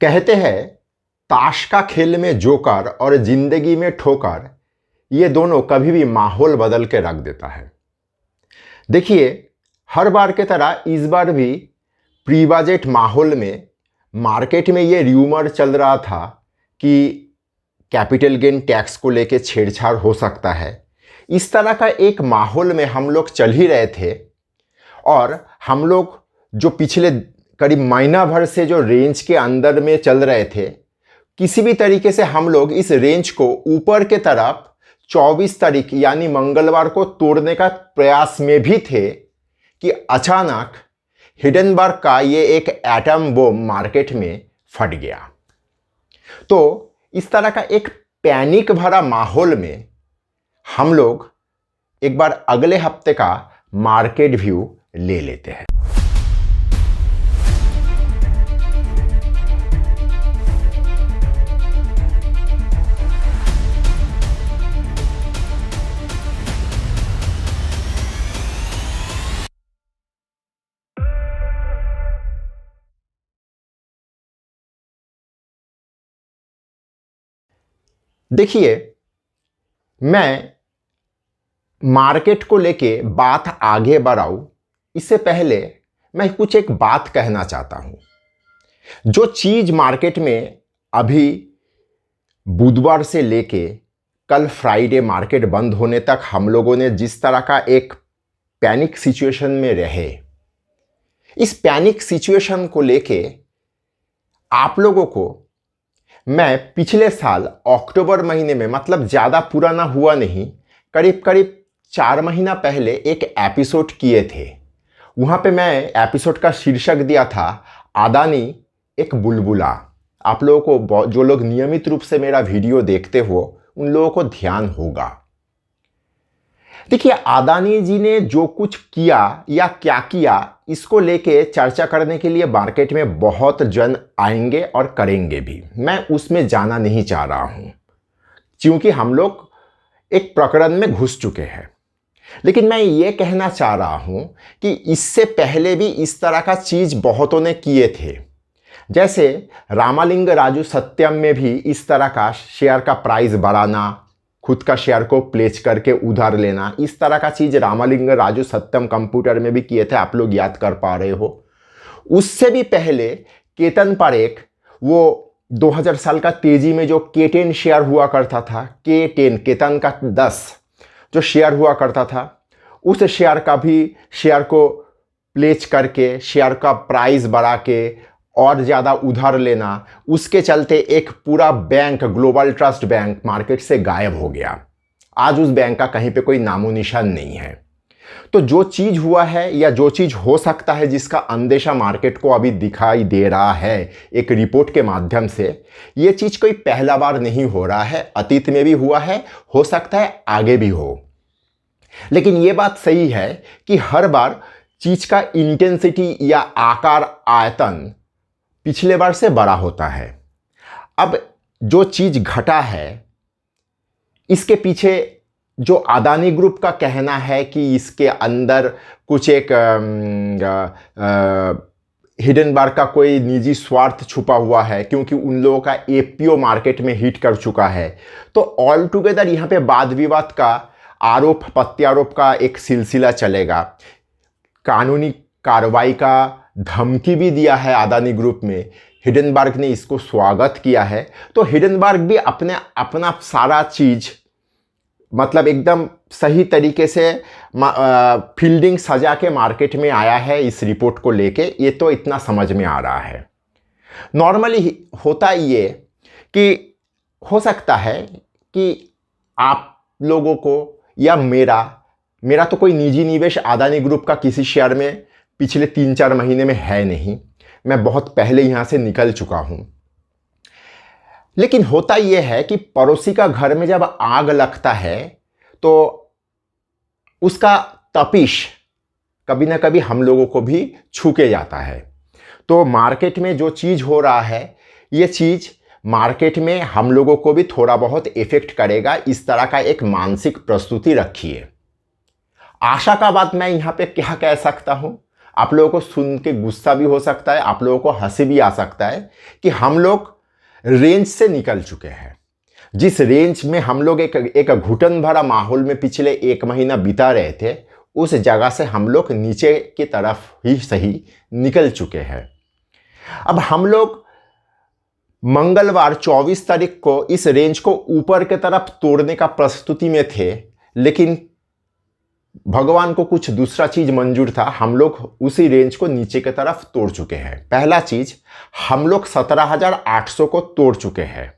कहते हैं ताश का खेल में जोकर और जिंदगी में ठोकर, ये दोनों कभी भी माहौल बदल के रख देता है। देखिए, हर बार की तरह इस बार भी प्री बजट माहौल में मार्केट में ये र्यूमर चल रहा था कि कैपिटल गेन टैक्स को लेके छेड़छाड़ हो सकता है। इस तरह का एक माहौल में हम लोग चल ही रहे थे और हम लोग जो पिछले करीब महीना भर से जो रेंज के अंदर में चल रहे थे, किसी भी तरीके से हम लोग इस रेंज को ऊपर के तरफ 24 तारीख यानी मंगलवार को तोड़ने का प्रयास में भी थे कि अचानक हिडेनबर्ग का ये एक एटम बम मार्केट में फट गया। तो इस तरह का एक पैनिक भरा माहौल में हम लोग एक बार अगले हफ्ते का मार्केट व्यू ले लेते हैं। देखिए, मैं मार्केट को लेके बात आगे बढ़ाऊं इससे पहले मैं कुछ एक बात कहना चाहता हूं। जो चीज़ मार्केट में अभी बुधवार से लेके कल फ्राइडे मार्केट बंद होने तक हम लोगों ने जिस तरह का एक पैनिक सिचुएशन में रहे, इस पैनिक सिचुएशन को लेके आप लोगों को मैं पिछले साल अक्टूबर महीने में, मतलब ज़्यादा पुराना हुआ नहीं, करीब करीब 4 महीना पहले एक एपिसोड किए थे। वहाँ पे मैं एपिसोड का शीर्षक दिया था अदानी एक बुलबुला। आप लोगों को, जो लोग नियमित रूप से मेरा वीडियो देखते हो, उन लोगों को ध्यान होगा। देखिए, अदानी जी ने जो कुछ किया या क्या किया, इसको लेके चर्चा करने के लिए मार्केट में बहुत जन आएंगे और करेंगे भी। मैं उसमें जाना नहीं चाह रहा हूं क्योंकि हम लोग एक प्रकरण में घुस चुके हैं। लेकिन मैं ये कहना चाह रहा हूं कि इससे पहले भी इस तरह का चीज़ बहुतों ने किए थे। जैसे रामालिंग राजू सत्यम में भी इस तरह का शेयर का प्राइस बढ़ाना, खुद का शेयर को प्लेस करके उधार लेना, इस तरह का चीज़ रामालिंग राजू सत्यम कंप्यूटर में भी किए थे। आप लोग याद कर पा रहे हो। उससे भी पहले केतन पारेख, वो 2000 साल का तेजी में जो K10 शेयर हुआ करता था, K10 केतन का 10 जो शेयर हुआ करता था, उस शेयर का भी शेयर को प्लेस करके शेयर का प्राइस बढ़ा के और ज़्यादा उधार लेना, उसके चलते एक पूरा bank, global trust bank, market से गायब हो गया। आज उस बैंक का कहीं पे कोई नामो निशान नहीं है। तो जो चीज़ हुआ है या जो चीज़ हो सकता है, जिसका अंदेशा मार्केट को अभी दिखाई दे रहा है एक रिपोर्ट के माध्यम से, ये चीज़ कोई पहला बार नहीं हो रहा है। अतीत में भी हुआ है, हो सकता है आगे भी हो। लेकिन ये बात सही है कि हर बार चीज़ का इंटेंसिटी या आकार, आयतन पिछले बार से बड़ा होता है। अब जो चीज़ घटा है, इसके पीछे जो अदानी ग्रुप का कहना है कि इसके अंदर कुछ एक हिडेनबर्ग का कोई निजी स्वार्थ छुपा हुआ है, क्योंकि उन लोगों का एपीओ मार्केट में हिट कर चुका है। तो ऑल टुगेदर यहाँ पे वाद विवाद का, आरोप प्रत्यारोप का एक सिलसिला चलेगा। कानूनी कार्रवाई का धमकी भी दिया है अदानी ग्रुप में। हिडेनबर्ग ने इसको स्वागत किया है। तो हिडेनबर्ग भी अपना सारा चीज़, मतलब एकदम सही तरीके से फील्डिंग सजा के मार्केट में आया है इस रिपोर्ट को लेके। ये तो इतना समझ में आ रहा है। नॉर्मली होता ये कि हो सकता है कि आप लोगों को या मेरा तो कोई निजी निवेश अदानी ग्रुप का किसी शेयर में पिछले 3-4 महीने में है नहीं। मैं बहुत पहले यहाँ से निकल चुका हूँ। लेकिन होता यह है कि पड़ोसी का घर में जब आग लगता है तो उसका तपिश कभी ना कभी हम लोगों को भी छू के जाता है। तो मार्केट में जो चीज़ हो रहा है, ये चीज़ मार्केट में हम लोगों को भी थोड़ा बहुत इफेक्ट करेगा। इस तरह का एक मानसिक प्रस्तुति रखिए। आशा का बात मैं यहाँ पे क्या कह सकता हूँ, आप लोगों को सुन के गुस्सा भी हो सकता है, आप लोगों को हंसी भी आ सकता है कि हम लोग रेंज से निकल चुके हैं। जिस रेंज में हम लोग एक घुटन भरा माहौल में पिछले 1 महीना बिता रहे थे, उस जगह से हम लोग नीचे की तरफ ही सही निकल चुके हैं। अब हम लोग मंगलवार 24 तारीख को इस रेंज को ऊपर की तरफ तोड़ने का प्रस्तुति में थे, लेकिन भगवान को कुछ दूसरा चीज मंजूर था। हम लोग उसी रेंज को नीचे की तरफ तोड़ चुके हैं। पहला चीज, हम लोग 17,800 को तोड़ चुके हैं।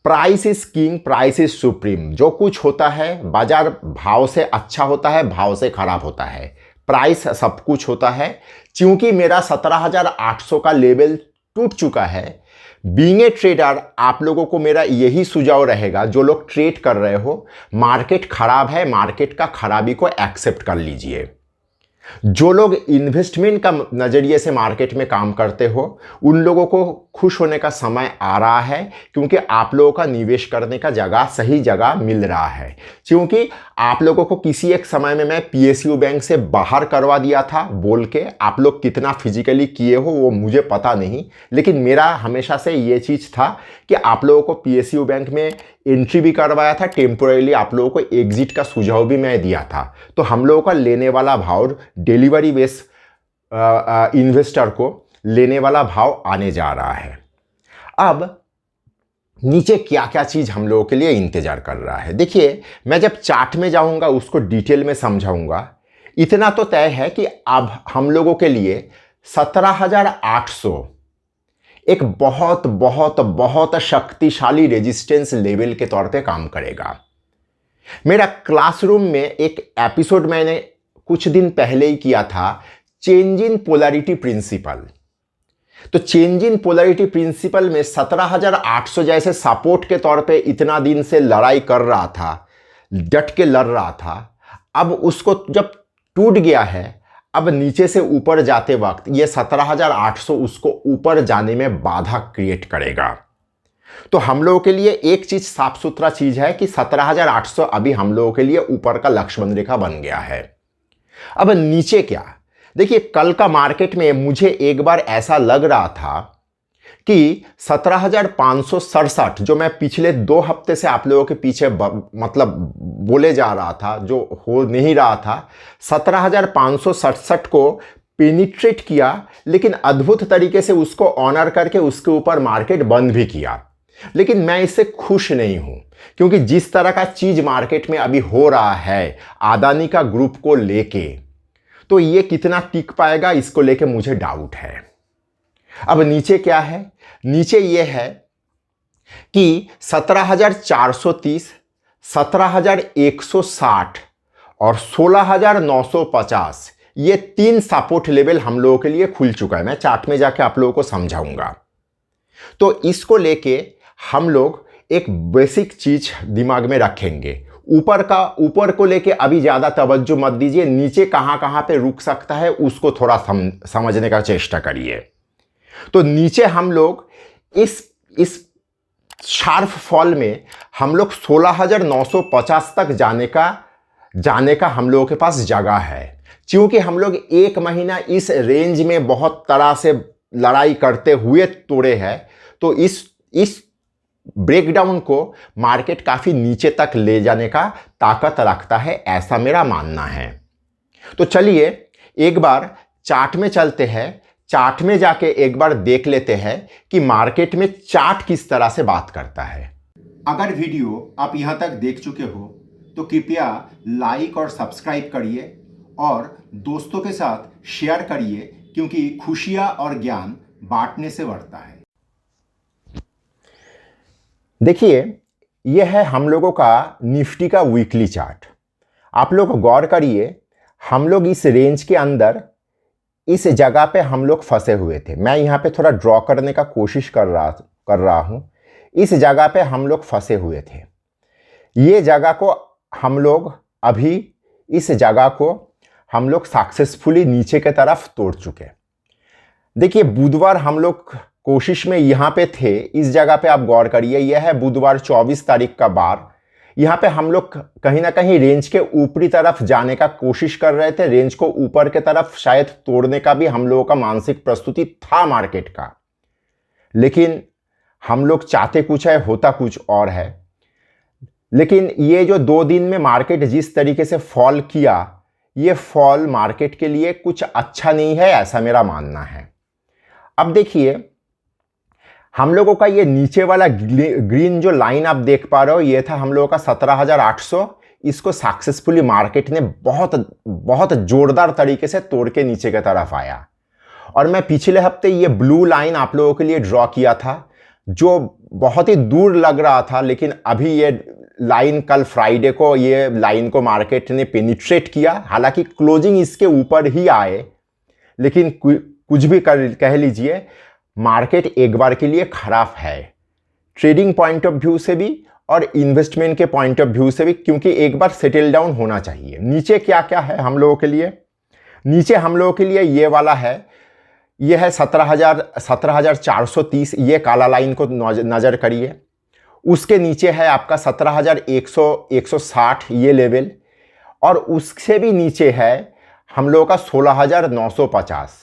Price is king, price is supreme. जो कुछ होता है बाजार भाव से अच्छा होता है, भाव से खराब होता है। प्राइस सब कुछ होता है। क्योंकि मेरा 17,800 का लेवल टूट चुका है, बीइंग ए ट्रेडर आप लोगों को मेरा यही सुझाव रहेगा, जो लोग ट्रेड कर रहे हो, मार्केट खराब है, मार्केट का खराबी को एक्सेप्ट कर लीजिए। जो लोग इन्वेस्टमेंट का नज़रिए से मार्केट में काम करते हो, उन लोगों को खुश होने का समय आ रहा है, क्योंकि आप लोगों का निवेश करने का जगह सही जगह मिल रहा है। क्योंकि आप लोगों को किसी एक समय में मैं पीएसयू बैंक से बाहर करवा दिया था बोल के, आप लोग कितना फिजिकली किए हो वो मुझे पता नहीं, लेकिन मेरा हमेशा से ये चीज़ था कि आप लोगों को पीएसयू बैंक में एंट्री भी करवाया था, टेम्पोररीली आप लोगों को एग्जिट का सुझाव भी मैं दिया था। तो हम लोगों का लेने वाला भाव, डिलीवरी बेस इन्वेस्टर को लेने वाला भाव आने जा रहा है। अब नीचे क्या क्या चीज़ हम लोगों के लिए इंतजार कर रहा है, देखिए मैं जब चार्ट में जाऊंगा उसको डिटेल में समझाऊंगा। इतना तो तय है कि अब हम लोगों के लिए 17,800 एक बहुत बहुत बहुत शक्तिशाली रेजिस्टेंस लेवल के तौर पे काम करेगा। मेरा क्लासरूम में एक एपिसोड मैंने कुछ दिन पहले ही किया था, चेंज इन पोलैरिटी प्रिंसिपल। तो चेंज इन पोलैरिटी प्रिंसिपल में 17,800 जैसे सपोर्ट के तौर पे इतना दिन से लड़ाई कर रहा था, डट के लड़ रहा था, अब उसको जब टूट गया है, अब नीचे से ऊपर जाते वक्त ये 17,800 उसको ऊपर जाने में बाधा क्रिएट करेगा। तो हम लोगों के लिए एक चीज साफ सुथरा चीज है कि 17,800 अभी हम लोगों के लिए ऊपर का लक्ष्मण रेखा बन गया है। अब नीचे क्या, देखिए कल का मार्केट में मुझे एक बार ऐसा लग रहा था कि 17,567 जो मैं पिछले 2 हफ्ते से आप लोगों के पीछे मतलब बोले जा रहा था, जो हो नहीं रहा था, 17,567 को पेनिट्रेट किया, लेकिन अद्भुत तरीके से उसको ऑनर करके उसके ऊपर मार्केट बंद भी किया। लेकिन मैं इससे खुश नहीं हूं, क्योंकि जिस तरह का चीज मार्केट में अभी हो रहा है अदानी का ग्रुप को लेके, तो ये कितना टिक पाएगा इसको लेके मुझे डाउट है। अब नीचे क्या है, नीचे ये है कि 17,430, 17,160 और 16,950 ये 3 सपोर्ट लेवल हम लोगों के लिए खुल चुका है। मैं चार्ट में जाके आप लोगों को समझाऊंगा। तो इसको लेके हम लोग एक बेसिक चीज दिमाग में रखेंगे। ऊपर को लेके अभी ज्यादा तवज्जो मत दीजिए, नीचे कहां कहां पे रुक सकता है उसको थोड़ा समझने का चेष्टा करिए। तो नीचे हम लोग इस शार्प फॉल में हम लोग 16,950 तक जाने का हम लोगों के पास जगह है। क्योंकि हम लोग 1 महीना इस रेंज में बहुत तरह से लड़ाई करते हुए तोड़े हैं, तो इस ब्रेकडाउन को मार्केट काफी नीचे तक ले जाने का ताकत रखता है, ऐसा मेरा मानना है। तो चलिए एक बार चार्ट में चलते हैं। चार्ट में जाके एक बार देख लेते हैं कि मार्केट में चार्ट किस तरह से बात करता है। अगर वीडियो आप यहां तक देख चुके हो तो कृपया लाइक और सब्सक्राइब करिए और दोस्तों के साथ शेयर करिए, क्योंकि खुशियां और ज्ञान बांटने से बढ़ता है। देखिए यह है हम लोगों का निफ्टी का वीकली चार्ट। आप लोग गौर करिए, हम लोग इस रेंज के अंदर इस जगह पे हम लोग फंसे हुए थे। मैं यहाँ पे थोड़ा ड्रॉ करने का कोशिश कर रहा हूँ। इस जगह पे हम लोग फंसे हुए थे। ये जगह को हम लोग अभी इस जगह को हम लोग सक्सेसफुली नीचे के तरफ तोड़ चुके। देखिए बुधवार हम लोग कोशिश में यहाँ पे थे, इस जगह पे आप गौर करिए, यह है बुधवार 24 तारीख का बार। यहाँ पे हम लोग कहीं ना कहीं रेंज के ऊपरी तरफ जाने का कोशिश कर रहे थे, रेंज को ऊपर के तरफ शायद तोड़ने का भी हम लोगों का मानसिक प्रस्तुति था मार्केट का, लेकिन हम लोग चाहते कुछ है, होता कुछ और है। लेकिन ये जो 2 दिन में मार्केट जिस तरीके से फॉल किया, ये फॉल मार्केट के लिए कुछ अच्छा नहीं है, ऐसा मेरा मानना है। अब देखिए, हम लोगों का ये नीचे वाला ग्रीन जो लाइन आप देख पा रहे हो, ये था हम लोगों का 17,800। इसको सक्सेसफुली मार्केट ने बहुत बहुत जोरदार तरीके से तोड़ के नीचे की तरफ आया। और मैं पिछले हफ्ते ये ब्लू लाइन आप लोगों के लिए ड्रॉ किया था, जो बहुत ही दूर लग रहा था, लेकिन अभी ये लाइन कल फ्राइडे को ये लाइन को मार्केट ने पेनिट्रेट किया। हालांकि क्लोजिंग इसके ऊपर ही आए, लेकिन कुछ भी कह लीजिए, मार्केट एक बार के लिए खराब है, ट्रेडिंग पॉइंट ऑफ व्यू से भी और इन्वेस्टमेंट के पॉइंट ऑफ व्यू से भी, क्योंकि एक बार सेटल डाउन होना चाहिए। नीचे क्या क्या है हम लोगों के लिए? नीचे हम लोगों के लिए ये वाला है, ये है 17,430, ये काला लाइन को नज़र करिए। उसके नीचे है आपका 17,160 ये लेवल, और उससे भी नीचे है हम लोगों का 16,950।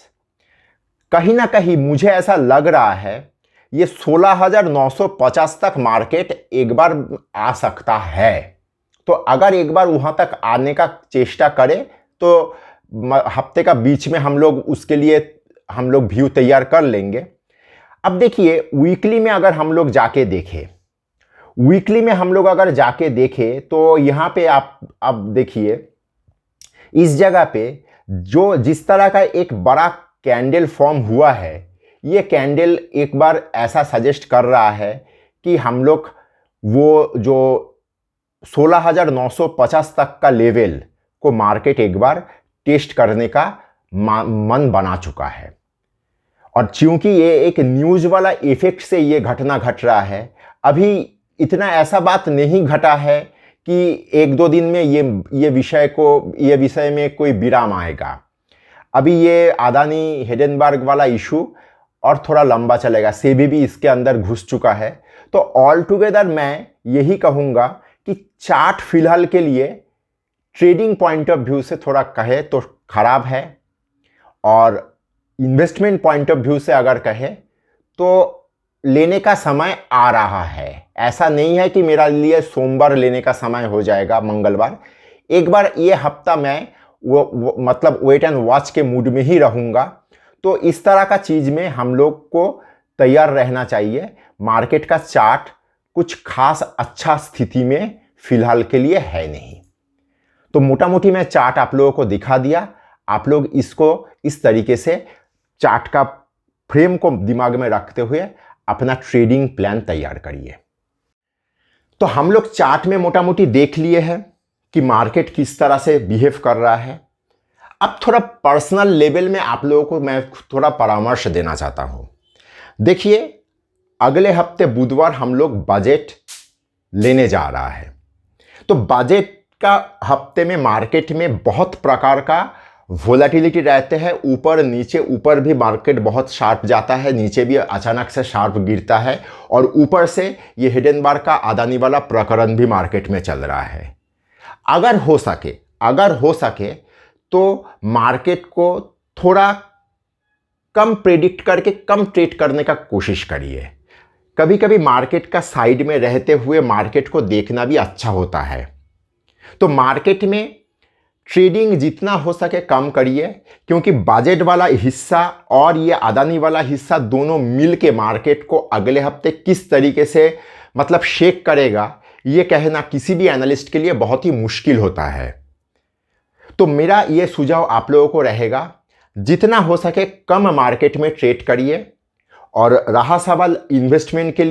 कहीं ना कहीं मुझे ऐसा लग रहा है ये 16,950 तक मार्केट एक बार आ सकता है। तो अगर एक बार वहां तक आने का चेष्टा करें तो हफ्ते का बीच में हम लोग उसके लिए हम लोग व्यू तैयार कर लेंगे। अब देखिए, वीकली में अगर हम लोग जाके देखें, वीकली में हम लोग अगर जाके देखें तो यहाँ पे आप अब देखिए, इस जगह पे जो जिस तरह का एक बड़ा कैंडल फॉर्म हुआ है, ये कैंडल एक बार ऐसा सजेस्ट कर रहा है कि हम लोग वो जो 16,950 तक का लेवल को मार्केट एक बार टेस्ट करने का मन बना चुका है। और चूंकि ये एक न्यूज़ वाला इफेक्ट से ये घटना घट रहा है, अभी इतना ऐसा बात नहीं घटा है कि 1-2 दिन में ये विषय में कोई विराम आएगा। अभी ये अदानी हिंडनबर्ग वाला इशू और थोड़ा लंबा चलेगा, सेबी भी इसके अंदर घुस चुका है। तो ऑल टुगेदर मैं यही कहूँगा कि चार्ट फिलहाल के लिए ट्रेडिंग पॉइंट ऑफ व्यू से थोड़ा कहे तो खराब है, और इन्वेस्टमेंट पॉइंट ऑफ व्यू से अगर कहे तो लेने का समय आ रहा है। ऐसा नहीं है कि मेरा लिए सोमवार लेने का समय हो जाएगा, मंगलवार। एक बार ये हफ्ता मैं वो मतलब वेट एंड वॉच के मूड में ही रहूँगा। तो इस तरह का चीज़ में हम लोग को तैयार रहना चाहिए। मार्केट का चार्ट कुछ खास अच्छा स्थिति में फिलहाल के लिए है नहीं। तो मोटा मोटी मैं चार्ट आप लोगों को दिखा दिया। आप लोग इसको इस तरीके से चार्ट का फ्रेम को दिमाग में रखते हुए अपना ट्रेडिंग प्लान तैयार करिए। तो हम लोग चार्ट में मोटा मोटी देख लिए हैं कि मार्केट किस तरह से बिहेव कर रहा है। अब थोड़ा पर्सनल लेवल में आप लोगों को मैं थोड़ा परामर्श देना चाहता हूं। देखिए, अगले हफ्ते बुधवार हम लोग बजट लेने जा रहा है। तो बजट का हफ्ते में मार्केट में बहुत प्रकार का वोलेटिलिटी रहते हैं, ऊपर नीचे। ऊपर भी मार्केट बहुत शार्प जाता है, नीचे भी अचानक से शार्प गिरता है, और ऊपर से ये हिंडनबर्ग का अदानी वाला प्रकरण भी मार्केट में चल रहा है। अगर हो सके तो मार्केट को थोड़ा कम प्रेडिक्ट करके कम ट्रेड करने का कोशिश करिए। कभी कभी मार्केट का साइड में रहते हुए मार्केट को देखना भी अच्छा होता है। तो मार्केट में ट्रेडिंग जितना हो सके कम करिए, क्योंकि बजट वाला हिस्सा और ये अदानी वाला हिस्सा दोनों मिल के मार्केट को अगले हफ्ते किस तरीके से मतलब शेक करेगा, ये कहना किसी भी एनालिस्ट के लिए बहुत ही मुश्किल होता है। तो मेरा ये सुझाव आप लोगों को रहेगा, जितना हो सके कम मार्केट में ट्रेड करिए। और रहा सवाल इन्वेस्टमेंट के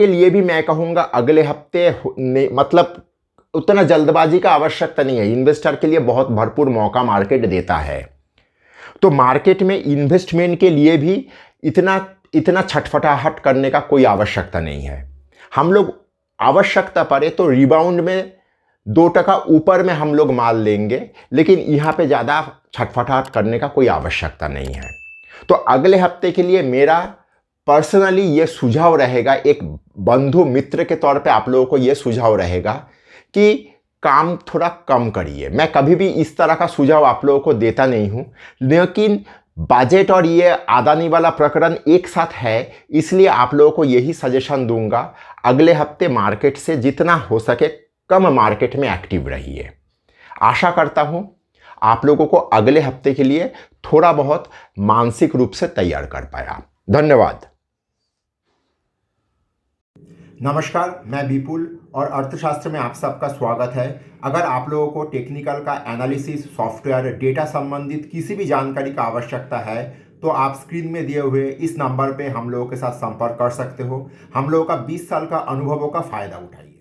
लिए भी मैं कहूँगा अगले हफ्ते मतलब उतना जल्दबाजी का आवश्यकता नहीं है। इन्वेस्टर के लिए बहुत भरपूर मौका मार्केट देता है। तो मार्केट में इन्वेस्टमेंट के लिए भी इतना छटपटाहट करने का कोई आवश्यकता नहीं है। हम लोग आवश्यकता पड़े तो रिबाउंड में 2% ऊपर में हम लोग माल लेंगे, लेकिन यहाँ पे ज़्यादा छटपटाहट करने का कोई आवश्यकता नहीं है। तो अगले हफ्ते के लिए मेरा पर्सनली ये सुझाव रहेगा, एक बंधु मित्र के तौर पे आप लोगों को ये सुझाव रहेगा कि काम थोड़ा कम करिए। मैं कभी भी इस तरह का सुझाव आप लोगों को देता नहीं हूँ, लेकिन बजट और ये अदानी वाला प्रकरण एक साथ है, इसलिए आप लोगों को यही सजेशन दूंगा, अगले हफ्ते मार्केट से जितना हो सके कम मार्केट में एक्टिव रहिए। आशा करता हूं आप लोगों को अगले हफ्ते के लिए थोड़ा बहुत मानसिक रूप से तैयार कर पाया। धन्यवाद। नमस्कार, मैं विपुल और अर्थशास्त्र में आप सबका स्वागत है। अगर आप लोगों को टेक्निकल का एनालिसिस, सॉफ्टवेयर, डेटा संबंधित किसी भी जानकारी का आवश्यकता है तो आप स्क्रीन में दिए हुए इस नंबर पे हम लोगों के साथ संपर्क कर सकते हो। हम लोगों का 20 साल का अनुभवों का फ़ायदा उठाइए।